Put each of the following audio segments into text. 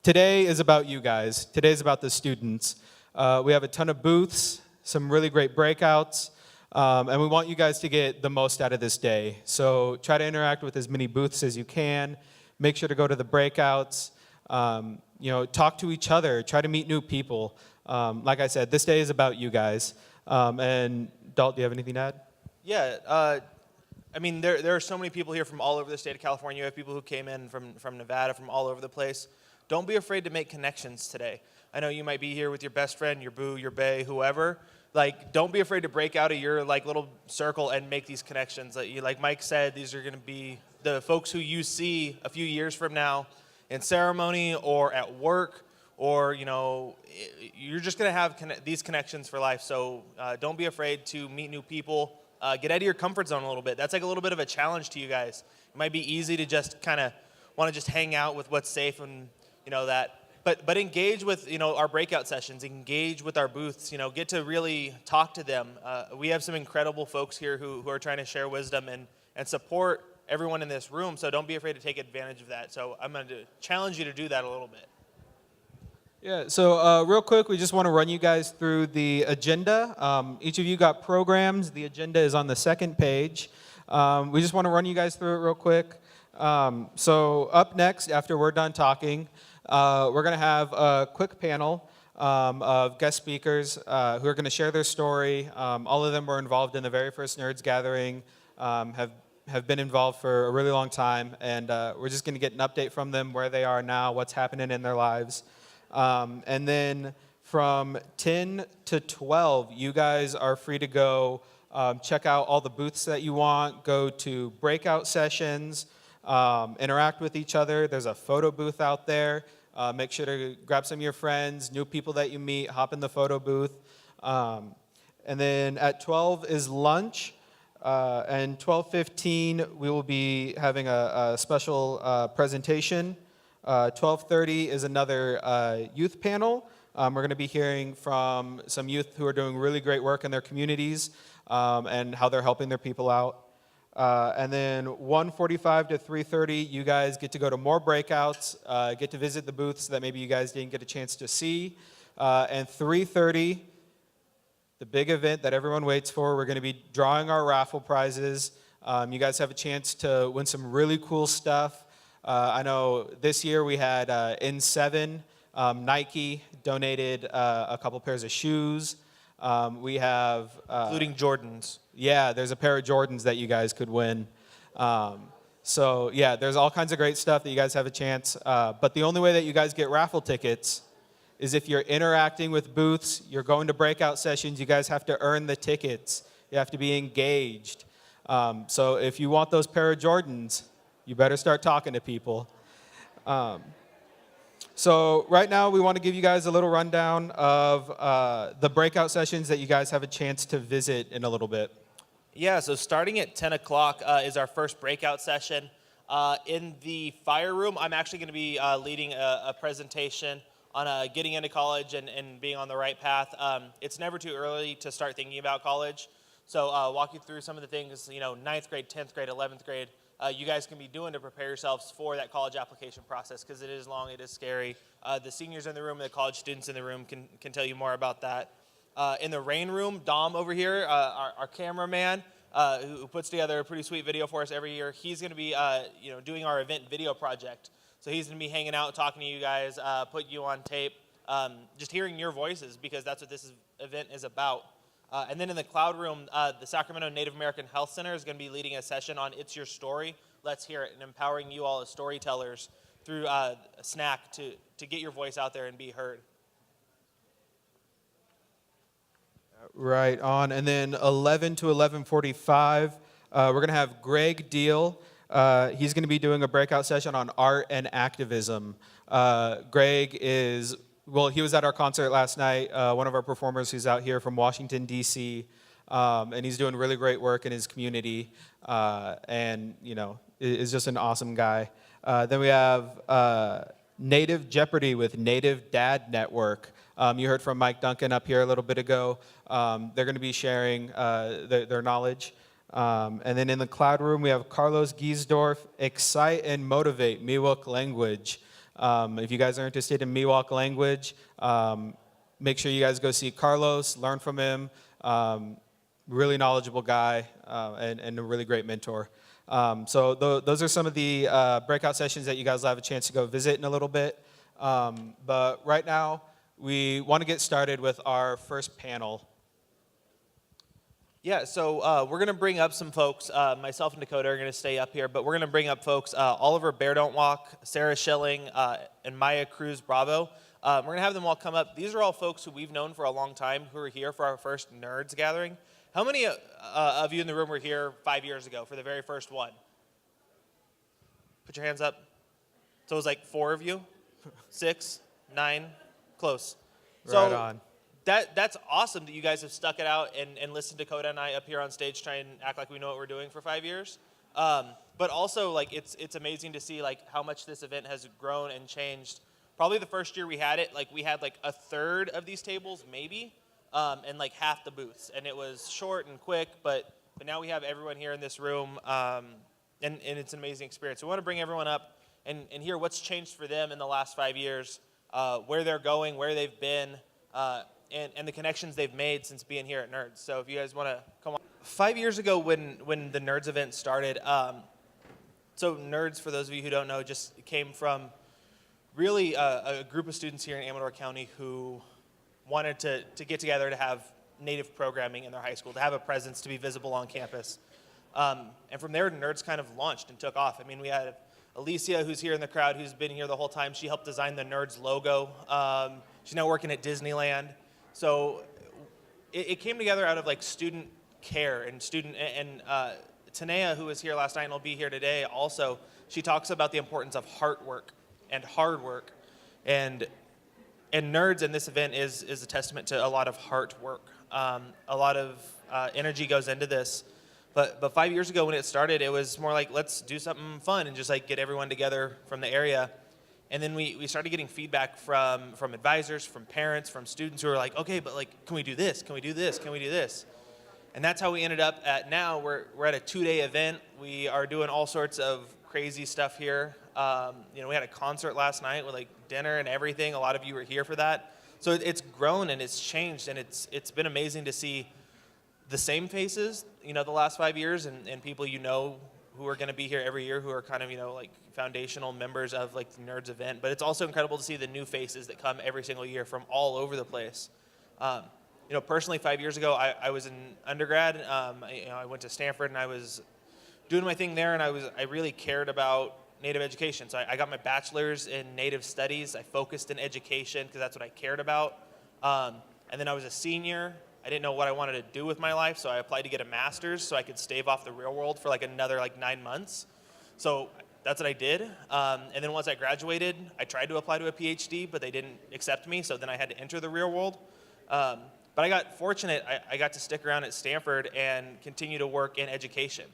today is about you guys. Today is about the students. We have a ton of booths, some really great breakouts, and we want you guys to get the most out of this day. So try to interact with as many booths as you can. Make sure to go to the breakouts. Talk to each other. Try to meet new people. Like I said, this day is about you guys. And Dalt, do you have anything to add? Yeah, there are so many people here from all over the state of California. You have people who came in from Nevada, from all over the place. Don't be afraid to make connections today. I know you might be here with your best friend, your boo, your bae, whoever. Don't be afraid to break out of your little circle and make these connections. Like Mike said, these are going to be the folks who you see a few years from now in ceremony or at work, or you're just going to have these connections for life. So don't be afraid to meet new people. Get out of your comfort zone a little bit. That's a little bit of a challenge to you guys. It might be easy to just kind of want to just hang out with what's safe and that. But engage with our breakout sessions. Engage with our booths. Get to really talk to them. We have some incredible folks here who are trying to share wisdom and support everyone in this room. So don't be afraid to take advantage of that. So I'm going to challenge you to do that a little bit. Yeah, so real quick, we just want to run you guys through the agenda. Each of you got programs. The agenda is on the second page. We just want to run you guys through it real quick. So up next, after we're done talking, we're going to have a quick panel of guest speakers who are going to share their story. All of them were involved in the very first Nerds Gathering, have been involved for a really long time, and we're just going to get an update from them, where they are now, what's happening in their lives. And then from 10 to 12, you guys are free to go check out all the booths that you want, go to breakout sessions, interact with each other. There's a photo booth out there. Make sure to grab some of your friends, new people that you meet, hop in the photo booth. And then at 12 is lunch. And 12:15, we will be having a special presentation. 12:30 is another youth panel. We're going to be hearing from some youth who are doing really great work in their communities and how they're helping their people out. And then 1:45 to 3:30, you guys get to go to more breakouts, get to visit the booths that maybe you guys didn't get a chance to see. And 3:30, the big event that everyone waits for, we're going to be drawing our raffle prizes. You guys have a chance to win some really cool stuff. I know this year we had N7, Nike donated a couple pairs of shoes. We have... including Jordans. Yeah, there's a pair of Jordans that you guys could win. So yeah, there's all kinds of great stuff that you guys have a chance. But the only way that you guys get raffle tickets is if you're interacting with booths, you're going to breakout sessions, you guys have to earn the tickets. You have to be engaged. So if you want those pair of Jordans, you better start talking to people. So right now, we want to give you guys a little rundown of the breakout sessions that you guys have a chance to visit in a little bit. Yeah, so starting at 10 o'clock is our first breakout session. In the fire room, I'm actually going to be leading a presentation on getting into college and being on the right path. It's never too early to start thinking about college. So walk you through some of the things, 9th grade, 10th grade, 11th grade, you guys can be doing to prepare yourselves for that college application process, because it is long, it is scary. The seniors in the room and the college students in the room can tell you more about that. In the rain room, Dom over here, our cameraman, who puts together a pretty sweet video for us every year, he's going to be doing our event video project. So he's going to be hanging out, talking to you guys, put you on tape, just hearing your voices, because that's what this event is about. And then in the cloud room, the Sacramento Native American Health Center is going to be leading a session on It's Your Story, Let's Hear It, and empowering you all as storytellers through a snack to get your voice out there and be heard. Right on. And then 11 to 11:45, we're going to have Greg Deal. He's going to be doing a breakout session on art and activism. Greg is, well, he was at our concert last night, one of our performers who's out here from Washington, D.C., and he's doing really great work in his community, and, is just an awesome guy. Then we have Native Jeopardy with Native Dad Network. You heard from Mike Duncan up here a little bit ago. They're going to be sharing their knowledge. And then in the cloud room, we have Carlos Giesdorf, Excite and Motivate Miwok Language. If you guys are interested in Miwok language, make sure you guys go see Carlos, learn from him. Really knowledgeable guy and a really great mentor. Those are some of the breakout sessions that you guys will have a chance to go visit in a little bit. But right now, we want to get started with our first panel. Yeah, so we're going to bring up some folks. Myself and Dakota are going to stay up here, but we're going to bring up folks, Oliver Bear Don't Walk, Sarah Schilling, and Maya Cruz Bravo. We're going to have them all come up. These are all folks who we've known for a long time who are here for our first Nerds gathering. How many of you in the room were here 5 years ago for the very first one? Put your hands up. So it was like 4 of you? 6, 9, close. Right on. That's awesome that you guys have stuck it out and listened to Dakota and I up here on stage try and act like we know what we're doing for 5 years. But also, like, it's amazing to see, like, how much this event has grown and changed. Probably the first year we had it, like, we had, like, a third of these tables, maybe, and, like, half the booths. And it was short and quick, but now we have everyone here in this room, and it's an amazing experience. We want to bring everyone up and hear what's changed for them in the last 5 years, where they're going, where they've been, and the connections they've made since being here at Nerds. So if you guys want to come on. 5 years ago when the Nerds event started, so Nerds, for those of you who don't know, just came from really a group of students here in Amador County who wanted to get together to have Native programming in their high school, to have a presence, to be visible on campus. And from there, Nerds kind of launched and took off. I mean, we had Alicia, who's here in the crowd, who's been here the whole time. She helped design the Nerds logo. She's now working at Disneyland. So it came together out of, like, student care and Tanea, who was here last night and will be here today also, she talks about the importance of heart work and hard work. And Nerds in this event is a testament to a lot of heart work. A lot of energy goes into this. But 5 years ago when it started, it was more like, let's do something fun and just, like, get everyone together from the area. And then we started getting feedback from advisors, from parents, from students who were like, okay, but, like, can we do this? Can we do this? Can we do this? And that's how we ended up at now. We're at a 2-day event. We are doing all sorts of crazy stuff here. We had a concert last night with, like, dinner and everything. A lot of you were here for that. So it's grown and it's changed, and it's been amazing to see the same faces, the last 5 years, and people who are going to be here every year who are kind of, like, foundational members of, like, the Nerds event. But it's also incredible to see the new faces that come every single year from all over the place. Personally, 5 years ago, I was in undergrad. I went to Stanford, and I was doing my thing there, and I really cared about Native education. So I got my bachelor's in Native studies. I focused in education because that's what I cared about. And then I was a senior. I didn't know what I wanted to do with my life, so I applied to get a master's so I could stave off the real world for, like, another, like, 9 months. So that's what I did. And then once I graduated, I tried to apply to a PhD, but they didn't accept me, so then I had to enter the real world. But I got fortunate. I got to stick around at Stanford and continue to work in education.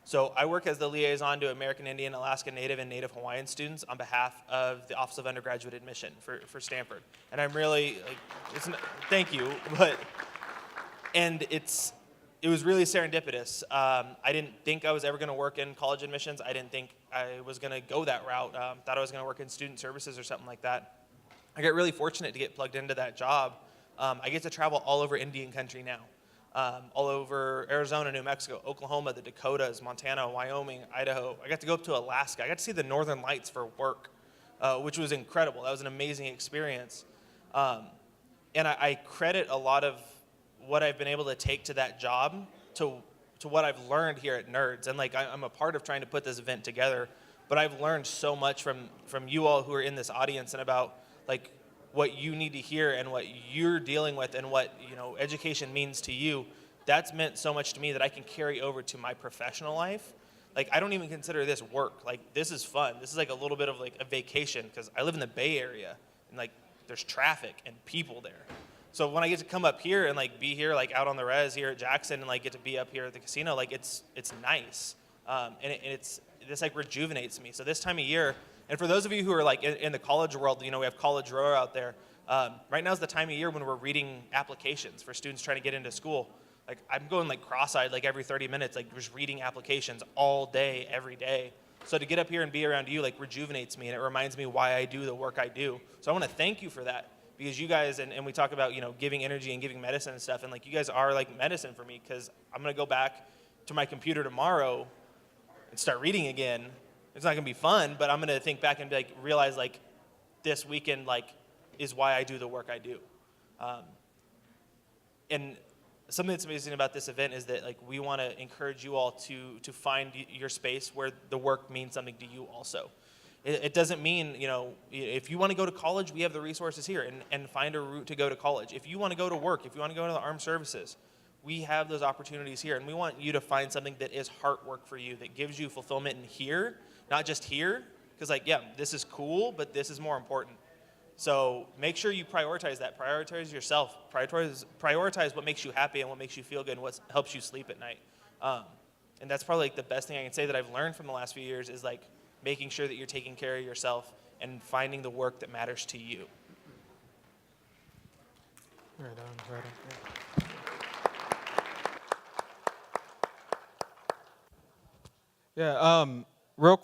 So I work as the liaison to American Indian, Alaska Native, and Native Hawaiian students on behalf of the Office of Undergraduate Admission for Stanford. And I'm really, like, thank you, it was really serendipitous. I didn't think I was ever going to work in college admissions. I didn't think I was going to go that route. Thought I was going to work in student services or something like that. I got really fortunate to get plugged into that job. I get to travel all over Indian country now. All over Arizona, New Mexico, Oklahoma, the Dakotas, Montana, Wyoming, Idaho. I got to go up to Alaska. I got to see the Northern Lights for work, which was incredible. That was an amazing experience. And I credit a lot of what I've been able to take to that job to what I've learned here at Nerds. And, like, I'm a part of trying to put this event together, but I've learned so much from you all who are in this audience and about, like, what you need to hear and what you're dealing with and what, education means to you. That's meant so much to me that I can carry over to my professional life. Like, I don't even consider this work. Like, this is fun. This is, like, a little bit of, like, a vacation because I live in the Bay Area and, like, there's traffic and people there. So when I get to come up here and, like, be here, like, out on the res here at Jackson and, like, get to be up here at the casino, like, it's nice. This, like, rejuvenates me. So this time of year, and for those of you who are, like, in the college world, we have College Row out there. Right now is the time of year when we're reading applications for students trying to get into school. Like, I'm going, like, cross-eyed, like, every 30 minutes, like, just reading applications all day, every day. So to get up here and be around you like rejuvenates me, and it reminds me why I do the work I do. So I want to thank you for that, because you guys, and we talk about, you know, giving energy and giving medicine and stuff, and like you guys are like medicine for me, because I'm going to go back to my computer tomorrow and start reading again. It's not going to be fun, but I'm going to think back and like realize like this weekend like is why I do the work I do. And something that's amazing about this event is that like we want to encourage you all to find your space where the work means something to you also. It doesn't mean, you know, if you want to go to college, we have the resources here, and find a route to go to college. If you want to go to work, if you want to go to the armed services, we have those opportunities here, and we want you to find something that is heart work for you, that gives you fulfillment in here, not just here, because like, yeah, this is cool, but this is more important. So make sure you prioritize that. Prioritize yourself. Prioritize what makes you happy and what makes you feel good and what helps you sleep at night. And that's probably like the best thing I can say that I've learned from the last few years is like making sure that you're taking care of yourself and finding the work that matters to you. Right on, right on. Yeah, real quick.